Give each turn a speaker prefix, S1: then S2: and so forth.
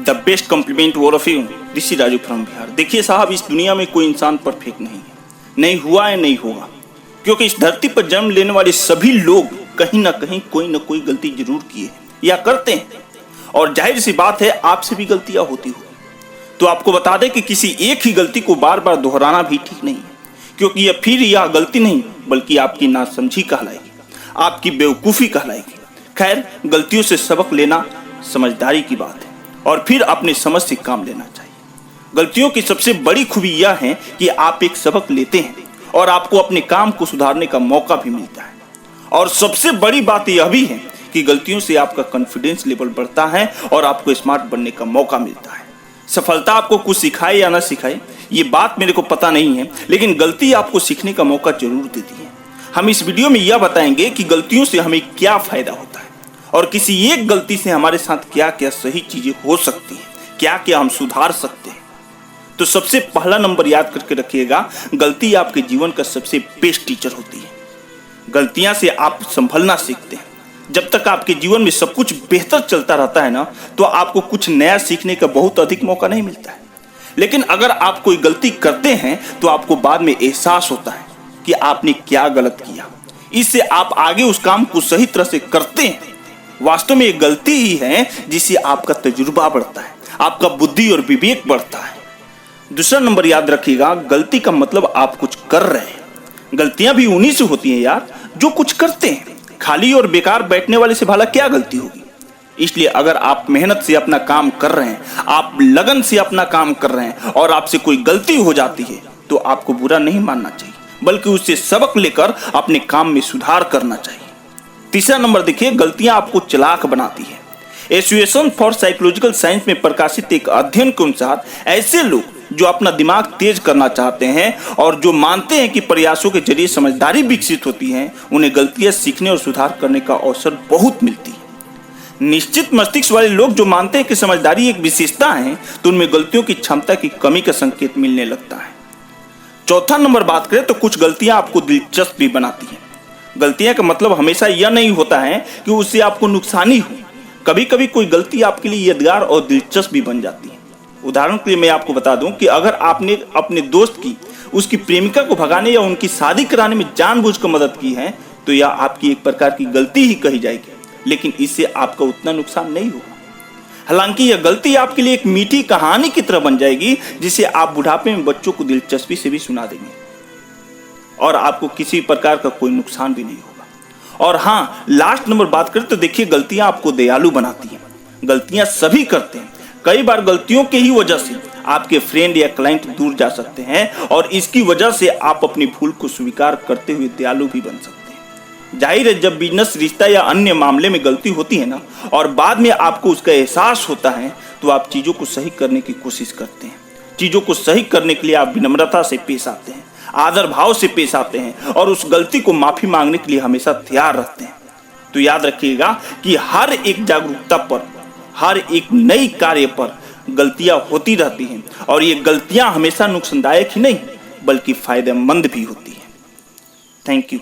S1: The best compliment वो of you, Rishi Raju from Bihar. देखिए साहब, इस दुनिया में कोई इंसान परफेक्ट नहीं है, नहीं हुआ है, नहीं होगा, क्योंकि इस धरती पर जन्म लेने वाले सभी लोग कहीं ना कहीं कोई ना कोई गलती जरूर किए हैं या करते हैं, और जाहिर सी बात है आपसे भी गलतियां होती हो। तो आपको बता दें कि किसी एक ही गलती को बार बार दोहराना भी ठीक नहीं है, क्योंकि यह गलती नहीं बल्कि आपकी नासमझी कहलाएगी, आपकी बेवकूफ़ी कहलाएगी। खैर, गलतियों से सबक लेना समझदारी की बात है और फिर अपनी समझ से काम लेना चाहिए। गलतियों की सबसे बड़ी खूबी यह है कि आप एक सबक लेते हैं और आपको अपने काम को सुधारने का मौका भी मिलता है। और सबसे बड़ी बात यह भी है कि गलतियों से आपका कॉन्फिडेंस लेवल बढ़ता है और आपको स्मार्ट बनने का मौका मिलता है। सफलता आपको कुछ सिखाए या ना सिखाए ये बात मेरे को पता नहीं है, लेकिन गलती आपको सीखने का मौका जरूर देती है। हम इस वीडियो में यह बताएंगे कि गलतियों से हमें क्या फायदा होता है और किसी एक गलती से हमारे साथ क्या क्या सही चीजें हो सकती हैं, क्या क्या हम सुधार सकते हैं। तो सबसे पहला नंबर याद करके रखिएगा, गलती आपके जीवन का सबसे बेस्ट टीचर होती है। गलतियां से आप संभलना सीखते हैं। जब तक आपके जीवन में सब कुछ बेहतर चलता रहता है ना, तो आपको कुछ नया सीखने का बहुत अधिक मौका नहीं मिलता है। लेकिन अगर आप कोई गलती करते हैं तो आपको बाद में एहसास होता है कि आपने क्या गलत किया। इससे आप आगे उस काम को सही तरह से करते हैं। वास्तव में ये गलती ही है जिससे आपका तजुर्बा बढ़ता है, आपका बुद्धि और विवेक बढ़ता है। दूसरा नंबर याद रखिएगा, गलती का मतलब आप कुछ कर रहे हैं। गलतियां भी उन्हीं से होती हैं यार जो कुछ करते हैं। खाली और बेकार बैठने वाले से भला क्या गलती होगी। इसलिए अगर आप मेहनत से अपना काम कर रहे हैं, आप लगन से अपना काम कर रहे हैं और आपसे कोई गलती हो जाती है, तो आपको बुरा नहीं मानना चाहिए, बल्कि उससे सबक लेकर अपने काम में सुधार करना चाहिए। तीसरा नंबर देखिए, गलतियां आपको चालाक बनाती है। एसोसिएशन फॉर साइकोलॉजिकल साइंस में प्रकाशित एक अध्ययन के अनुसार ऐसे लोग जो अपना दिमाग तेज करना चाहते हैं और जो मानते हैं कि प्रयासों के जरिए समझदारी विकसित होती है, उन्हें गलतियां सीखने और सुधार करने का अवसर बहुत मिलती है। निश्चित मस्तिष्क वाले लोग जो मानते हैं कि समझदारी एक विशेषता है, तो उनमें गलतियों की क्षमता की कमी का संकेत मिलने लगता है। चौथा नंबर बात करें तो कुछ गलतियां आपको दिलचस्प भी बनाती हैं। गलतियां का मतलब हमेशा यह नहीं होता है कि उससे आपको नुकसान ही हो। कभी कभी कोई गलती आपके लिए यादगार और दिलचस्प भी बन जाती है। उदाहरण के लिए मैं आपको बता दूं कि अगर आपने अपने दोस्त की उसकी प्रेमिका को भगाने या उनकी शादी कराने में जानबूझकर मदद की है, तो यह आपकी एक प्रकार की गलती ही कही जाएगी, लेकिन इससे आपका उतना नुकसान नहीं होगा। हालांकि यह गलती आपके लिए एक मीठी कहानी की तरह बन जाएगी, जिसे आप बुढ़ापे में बच्चों को दिलचस्पी से भी सुना देंगे और आपको किसी प्रकार का कोई नुकसान भी नहीं होगा। और हाँ, लास्ट नंबर बात करें तो देखिए, गलतियां आपको दयालु बनाती हैं। गलतियां सभी करते हैं। कई बार गलतियों के ही वजह से आपके फ्रेंड या क्लाइंट दूर जा सकते हैं और इसकी वजह से आप अपनी भूल को स्वीकार करते हुए दयालु भी बन सकते हैं। जाहिर है, जब बिजनेस, रिश्ता या अन्य मामले में गलती होती है ना, और बाद में आपको उसका एहसास होता है, तो आप चीज़ों को सही करने की कोशिश करते हैं। चीज़ों को सही करने के लिए आप विनम्रता से पेश आते हैं, आदर भाव से पेश आते हैं और उस गलती को माफ़ी मांगने के लिए हमेशा तैयार रहते हैं। तो याद रखिएगा कि हर एक जागरूकता पर, हर एक नई कार्य पर गलतियां होती रहती हैं और ये गलतियां हमेशा नुकसानदायक ही नहीं बल्कि फायदेमंद भी होती हैं। Thank you.